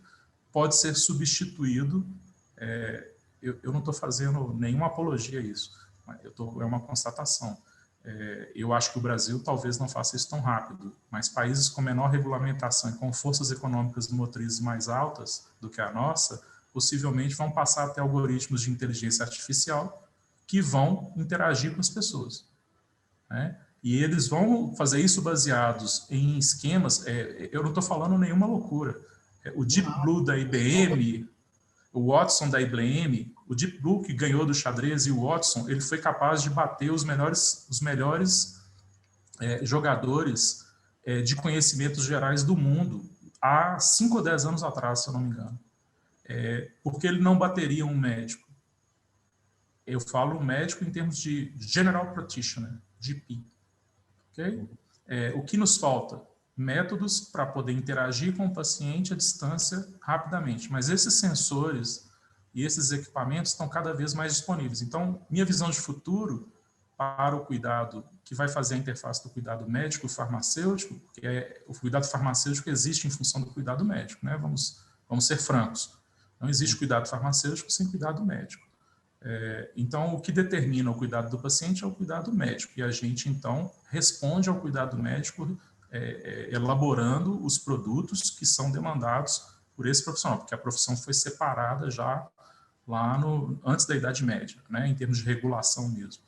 pode ser substituído. Eu não estou fazendo nenhuma apologia a isso, é uma constatação. Eu acho que o Brasil talvez não faça isso tão rápido, mas países com menor regulamentação e com forças econômicas motrizes mais altas do que a nossa, possivelmente vão passar a ter algoritmos de inteligência artificial que vão interagir com as pessoas, né? E eles vão fazer isso baseados em esquemas, eu não estou falando nenhuma loucura. O Deep Blue da IBM, o Watson da IBM, o Deep Blue que ganhou do xadrez e o Watson, ele foi capaz de bater os melhores jogadores de conhecimentos gerais do mundo há 5 ou 10 anos atrás, se eu não me engano. Porque ele não bateria um médico. Eu falo um médico em termos de General Practitioner, GP. Okay? O que nos falta? Métodos para poder interagir com o paciente à distância rapidamente. Mas esses sensores e esses equipamentos estão cada vez mais disponíveis. Então, minha visão de futuro para o cuidado, que vai fazer a interface do cuidado médico-farmacêutico, porque o cuidado farmacêutico existe em função do cuidado médico, né? Vamos ser francos. Não existe cuidado farmacêutico sem cuidado médico. Então, o que determina o cuidado do paciente é o cuidado médico. E a gente, então, responde ao cuidado médico elaborando os produtos que são demandados por esse profissional, porque a profissão foi separada já lá antes da Idade Média, né, em termos de regulação mesmo.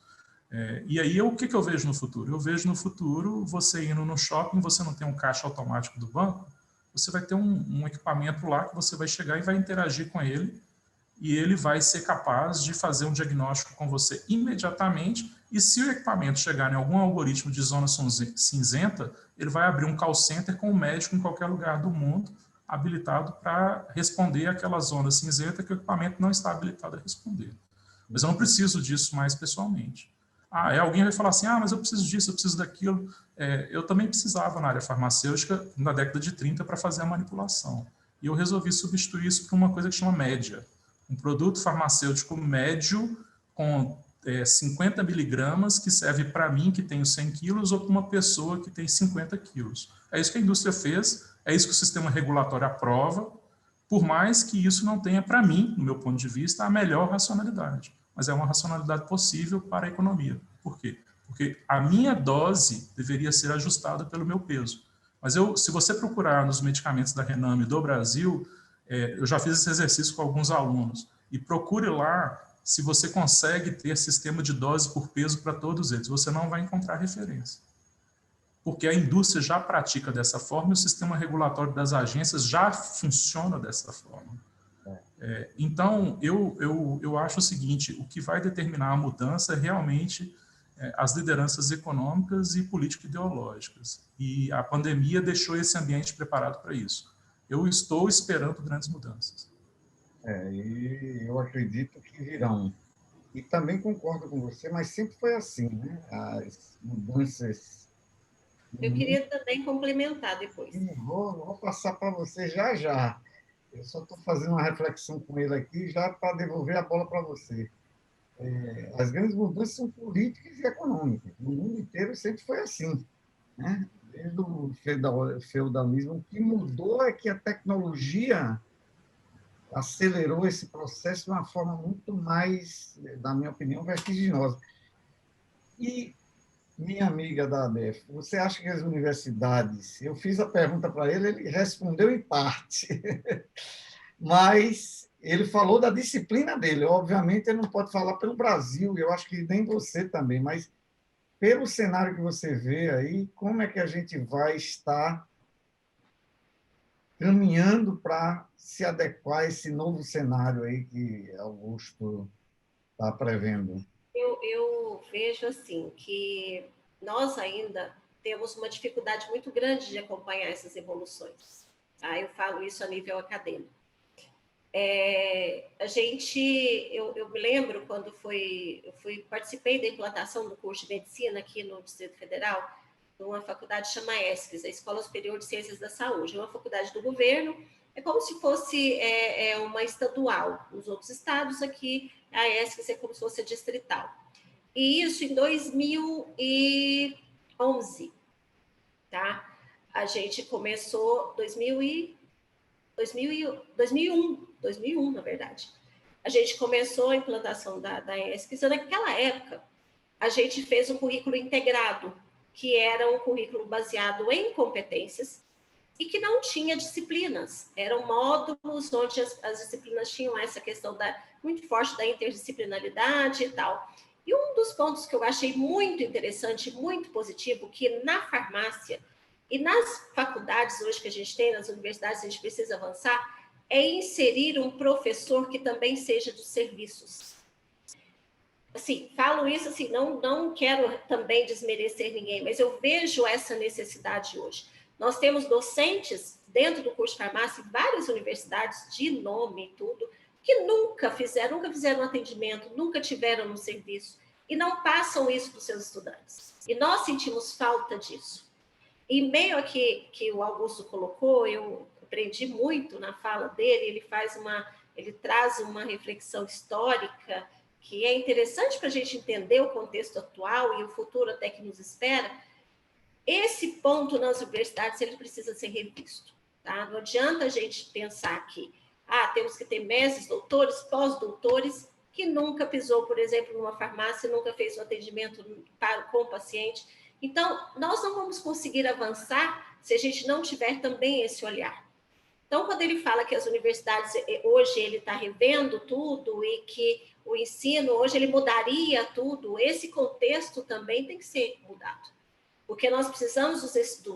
E aí, o que eu vejo no futuro? Eu vejo no futuro você indo no shopping, você não tem um caixa automático do banco, você vai ter um equipamento lá que você vai chegar e vai interagir com ele, e ele vai ser capaz de fazer um diagnóstico com você imediatamente, e se o equipamento chegar em algum algoritmo de zona cinzenta, ele vai abrir um call center com um médico em qualquer lugar do mundo, habilitado para responder aquela zona cinzenta que o equipamento não está habilitado a responder. Mas eu não preciso disso mais pessoalmente. Alguém vai falar assim, mas eu preciso disso, eu preciso daquilo. Eu também precisava na área farmacêutica na década de 30 para fazer a manipulação. E eu resolvi substituir isso por uma coisa que chama média. Um produto farmacêutico médio com 50 miligramas que serve para mim, que tenho 100 quilos, ou para uma pessoa que tem 50 quilos. É isso que a indústria fez, é isso que o sistema regulatório aprova, por mais que isso não tenha, para mim, no meu ponto de vista, a melhor racionalidade. Mas é uma racionalidade possível para a economia. Por quê? Porque a minha dose deveria ser ajustada pelo meu peso. Mas se você procurar nos medicamentos da Rename do Brasil, eu já fiz esse exercício com alguns alunos, e procure lá se você consegue ter sistema de dose por peso para todos eles. Você não vai encontrar referência. Porque a indústria já pratica dessa forma e o sistema regulatório das agências já funciona dessa forma. Então, eu acho o seguinte, o que vai determinar a mudança é realmente as lideranças econômicas e político-ideológicas. E a pandemia deixou esse ambiente preparado para isso. Eu estou esperando grandes mudanças. E eu acredito que virão. E também concordo com você, mas sempre foi assim, né? As mudanças. Eu queria também complementar depois. Vou passar para você já já. Eu só estou fazendo uma reflexão com ele aqui, já para devolver a bola para você. As grandes mudanças são políticas e econômicas. No mundo inteiro sempre foi assim, né? Desde o feudalismo, o que mudou é que a tecnologia acelerou esse processo de uma forma muito mais, na minha opinião, vertiginosa. E, minha amiga da ABEF, você acha que as universidades... Eu fiz a pergunta para ele, ele respondeu em parte, mas ele falou da disciplina dele. Obviamente, ele não pode falar pelo Brasil, eu acho que nem você também, mas pelo cenário que você vê aí, como é que a gente vai estar caminhando para se adequar a esse novo cenário aí que Augusto está prevendo? Eu vejo assim que nós ainda temos uma dificuldade muito grande de acompanhar essas evoluções. Tá? Eu falo isso a nível acadêmico. Eu me lembro quando participei da implantação do curso de medicina aqui no Distrito Federal, numa faculdade chamada ESCS, a Escola Superior de Ciências da Saúde, uma faculdade do governo, é como se fosse uma estadual. Nos outros estados aqui, a ESCS é como se fosse distrital. E isso em 2011, tá? A gente começou 2001, na verdade. A gente começou a implantação da ESCS. Naquela época, a gente fez um currículo integrado, que era um currículo baseado em competências e que não tinha disciplinas. Eram módulos onde as disciplinas tinham essa questão muito forte da interdisciplinaridade e tal. E um dos pontos que eu achei muito interessante, muito positivo, que na farmácia e nas faculdades hoje que a gente tem, nas universidades, a gente precisa avançar, é inserir um professor que também seja dos serviços. Assim, falo isso assim, não quero também desmerecer ninguém, mas eu vejo essa necessidade hoje. Nós temos docentes dentro do curso de farmácia, várias universidades de nome e tudo, que nunca fizeram um atendimento, nunca tiveram no serviço, e não passam isso para os seus estudantes. E nós sentimos falta disso. E meio a que o Augusto colocou, eu aprendi muito na fala dele, ele traz uma reflexão histórica que é interessante para a gente entender o contexto atual e o futuro até que nos espera. Esse ponto nas universidades ele precisa ser revisto. Tá? Não adianta a gente pensar que temos que ter mestres, doutores, pós-doutores, que nunca pisou, por exemplo, numa farmácia, nunca fez um atendimento com o paciente. Então, nós não vamos conseguir avançar se a gente não tiver também esse olhar. Então, quando ele fala que as universidades, hoje ele está revendo tudo e que o ensino, hoje ele mudaria tudo, esse contexto também tem que ser mudado. Porque nós precisamos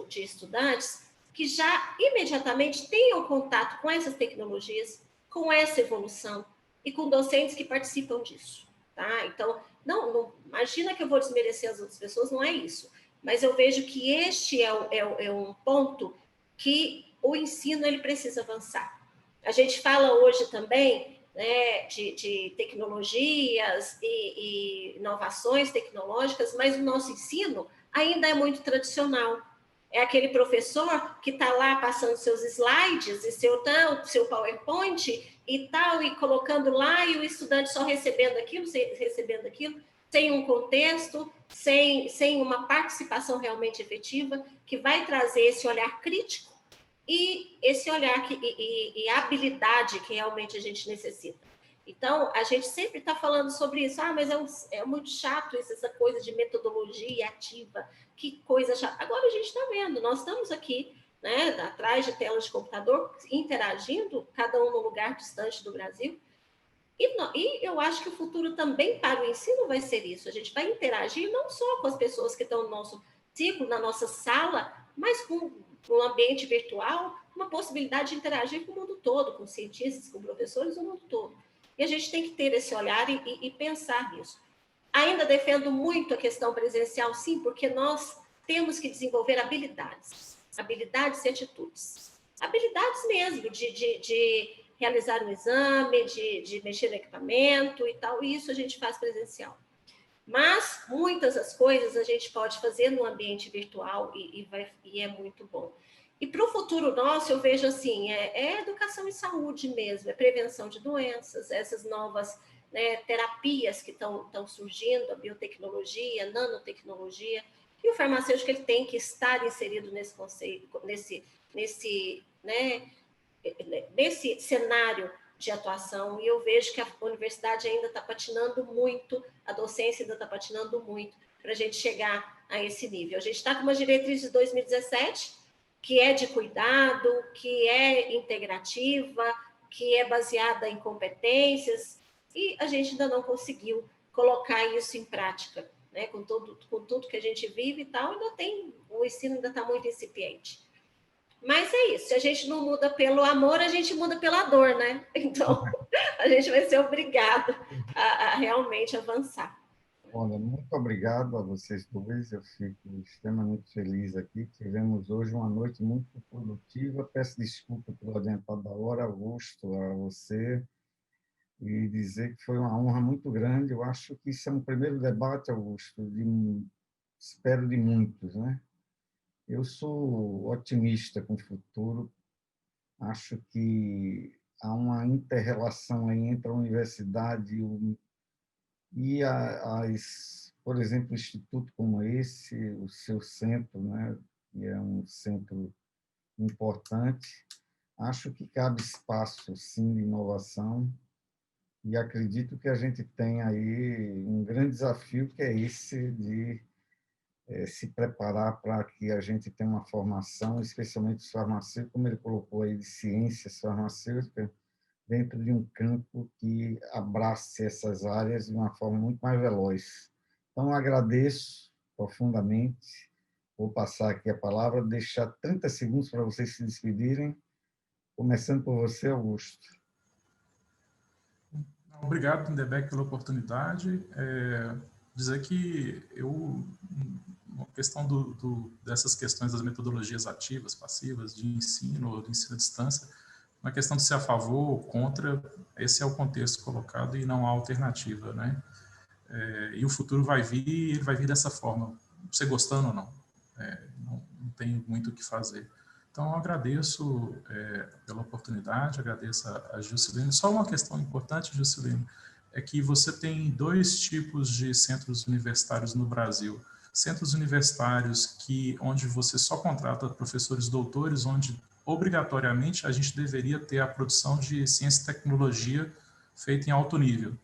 de estudantes que já imediatamente tenham contato com essas tecnologias, com essa evolução e com docentes que participam disso. Tá? Então, não imagina que eu vou desmerecer as outras pessoas, não é isso. Mas eu vejo que este é um ponto que o ensino ele precisa avançar. A gente fala hoje também, né, de tecnologias e inovações tecnológicas, mas o nosso ensino ainda é muito tradicional. É aquele professor que está lá passando seus slides e seu PowerPoint e tal, e colocando lá, e o estudante só recebendo aquilo, sem um contexto, sem uma participação realmente efetiva, que vai trazer esse olhar crítico e esse olhar e a habilidade que realmente a gente necessita. Então, a gente sempre está falando sobre isso. Mas é muito chato essa coisa de metodologia ativa. Que coisa chata. Agora a gente está vendo, nós estamos aqui, né, atrás de telas de computador, interagindo, cada um no lugar distante do Brasil, E eu acho que o futuro também para o ensino vai ser isso. A gente vai interagir não só com as pessoas que estão no nosso ciclo, na nossa sala, mas com o ambiente virtual, uma possibilidade de interagir com o mundo todo, com cientistas, com professores, o mundo todo. E a gente tem que ter esse olhar e pensar nisso. Ainda defendo muito a questão presencial, sim, porque nós temos que desenvolver habilidades e atitudes. Habilidades mesmo, de realizar um exame, de mexer no equipamento e tal, e isso a gente faz presencial. Mas muitas das coisas a gente pode fazer no ambiente virtual e é muito bom. E para o futuro nosso, eu vejo assim, é educação e saúde mesmo, é prevenção de doenças, essas novas, né, terapias que estão surgindo, a biotecnologia, a nanotecnologia, e o farmacêutico ele tem que estar inserido nesse conceito, nesse cenário de atuação, e eu vejo que a universidade ainda está patinando muito, a docência ainda está patinando muito para a gente chegar a esse nível. A gente está com uma diretriz de 2017, que é de cuidado, que é integrativa, que é baseada em competências, e a gente ainda não conseguiu colocar isso em prática, né? Com tudo que a gente vive e tal, o ensino ainda está muito incipiente. Mas é isso, se a gente não muda pelo amor, a gente muda pela dor, né? Então, a gente vai ser obrigado a realmente avançar. Olha, muito obrigado a vocês dois. Eu fico extremamente feliz aqui. Tivemos hoje uma noite muito produtiva. Peço desculpa pelo adiantado da hora, Augusto, a você, e dizer que foi uma honra muito grande. Eu acho que isso é um primeiro debate, Augusto, espero de muitos, né? Eu sou otimista com o futuro. Acho que há uma inter-relação aí entre a universidade por exemplo, um instituto como esse, o seu centro, né, que é um centro importante. Acho que cabe espaço, sim, de inovação, e acredito que a gente tem aí um grande desafio, que é esse de se preparar para que a gente tenha uma formação, especialmente os farmacêuticos, como ele colocou aí, de ciências farmacêuticas, dentro de um campo que abrace essas áreas de uma forma muito mais veloz. Então, agradeço profundamente. Vou passar aqui a palavra, deixar 30 segundos para vocês se despedirem, começando por você, Augusto. Obrigado, Lindebeck, pela oportunidade. Dizer que a questão dessas questões das metodologias ativas, passivas, de ensino ou de ensino à distância, uma questão de ser a favor ou contra, esse é o contexto colocado e não há alternativa, né? E o futuro vai vir, ele vai vir dessa forma, você gostando ou não. Não tem muito o que fazer. Então, eu agradeço pela oportunidade, agradeço a Juscelino. Só uma questão importante, Juscelino, é que você tem dois tipos de centros universitários no Brasil. Centros universitários onde você só contrata professores doutores, onde obrigatoriamente a gente deveria ter a produção de ciência e tecnologia feita em alto nível.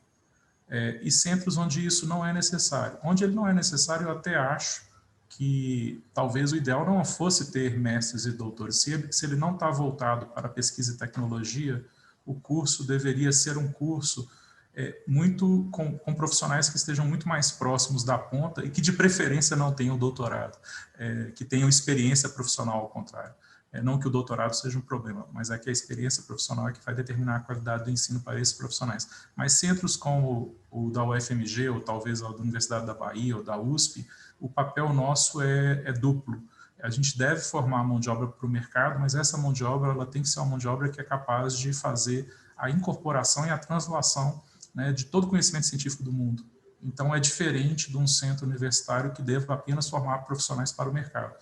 E centros onde isso não é necessário. Onde ele não é necessário, eu até acho que talvez o ideal não fosse ter mestres e doutores. Se ele não está voltado para pesquisa e tecnologia, o curso deveria ser um curso muito com profissionais que estejam muito mais próximos da ponta e que, de preferência, não tenham doutorado, que tenham experiência profissional, ao contrário. Não que o doutorado seja um problema, mas é que a experiência profissional é que vai determinar a qualidade do ensino para esses profissionais. Mas centros como o da UFMG, ou talvez a da Universidade da Bahia, ou da USP, o papel nosso é duplo. A gente deve formar mão de obra para o mercado, mas essa mão de obra ela tem que ser uma mão de obra que é capaz de fazer a incorporação e a translação, né, de todo o conhecimento científico do mundo. Então, é diferente de um centro universitário que deva apenas formar profissionais para o mercado.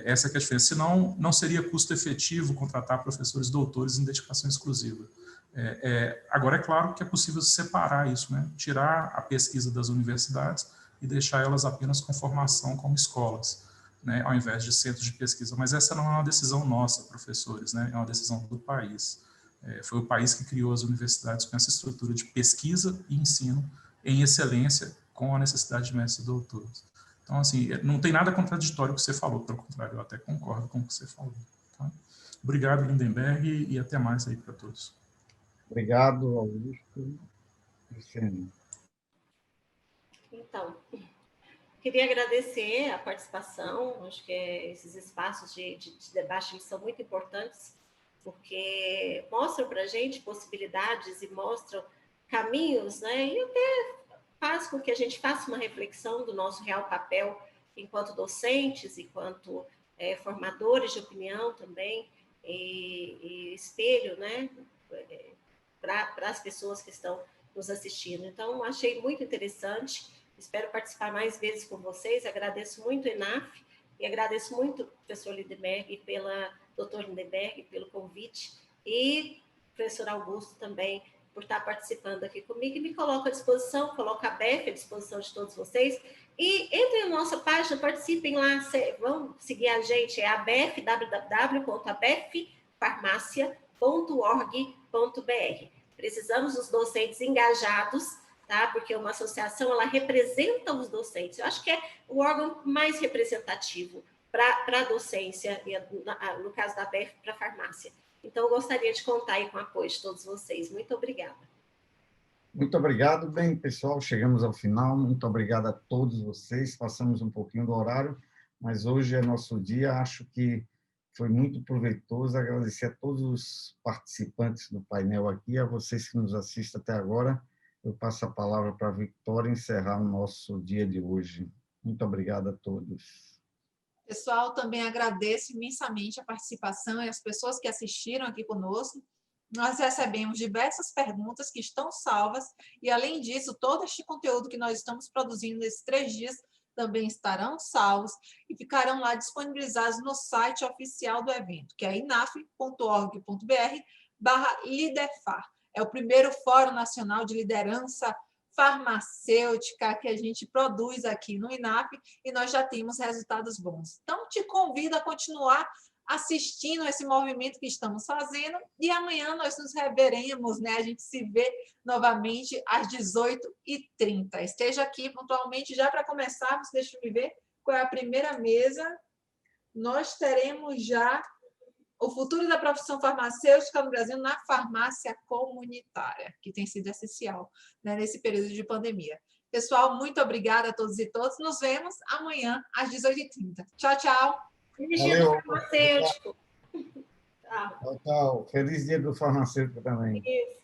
Essa que é a diferença. Senão, não seria custo efetivo contratar professores doutores em dedicação exclusiva. Agora, é claro que é possível separar isso, né? Tirar a pesquisa das universidades e deixar elas apenas com formação como escolas, né? Ao invés de centros de pesquisa. Mas essa não é uma decisão nossa, professores, né? É uma decisão do país. Foi o país que criou as universidades com essa estrutura de pesquisa e ensino em excelência, com a necessidade de mestres e doutores. Então, assim, não tem nada contraditório com o que você falou, pelo contrário, eu até concordo com o que você falou. Tá? Obrigado, Lindenberg, e até mais aí para todos. Obrigado, Augusto. Luciane. Então, queria agradecer a participação, acho que esses espaços de debate são muito importantes, porque mostram para a gente possibilidades e mostram caminhos, né? E até faz com que a gente faça uma reflexão do nosso real papel enquanto docentes, enquanto formadores de opinião também, e espelho, né? Para as pessoas que estão nos assistindo. Então, achei muito interessante. Espero participar mais vezes com vocês. Agradeço muito, ENAF, e agradeço muito, professor Lindenberg, doutor Lindenberg, pelo convite, e professor Augusto também, por estar participando aqui comigo, e me coloco à disposição, coloco a BEF à disposição de todos vocês. E entrem na nossa página, participem lá, vão seguir a gente, é a BEF, www.abeffarmácia.org.br. Precisamos dos docentes engajados, tá? Porque uma associação, ela representa os docentes. Eu acho que é o órgão mais representativo para a docência, no caso da BEF, para a farmácia. Então, eu gostaria de contar aí com o apoio de todos vocês. Muito obrigada. Muito obrigado. Bem, pessoal, chegamos ao final. Muito obrigado a todos vocês. Passamos um pouquinho do horário, mas hoje é nosso dia. Acho que foi muito proveitoso. Agradecer a todos os participantes do painel aqui, a vocês que nos assistem até agora. Eu passo a palavra para a Victória encerrar o nosso dia de hoje. Muito obrigado a todos. Pessoal, também agradeço imensamente a participação e as pessoas que assistiram aqui conosco. Nós recebemos diversas perguntas que estão salvas e, além disso, todo este conteúdo que nós estamos produzindo nesses 3 dias também estarão salvos e ficarão lá disponibilizados no site oficial do evento, que é inaf.org.br/lidefar. É o primeiro Fórum Nacional de Liderança Farmacêutica que a gente produz aqui no INAF e nós já temos resultados bons. Então, te convido a continuar assistindo esse movimento que estamos fazendo e amanhã nós nos reveremos, né? A gente se vê novamente às 18h30. Esteja aqui pontualmente já para começarmos. Deixa eu ver qual é a primeira mesa. Nós teremos já o futuro da profissão farmacêutica no Brasil na farmácia comunitária, que tem sido essencial, né, nesse período de pandemia. Pessoal, muito obrigada a todos e todas. Nos vemos amanhã às 18h30. Tchau, tchau. Feliz dia do farmacêutico. Tchau, tchau. Feliz dia do farmacêutico também. Isso.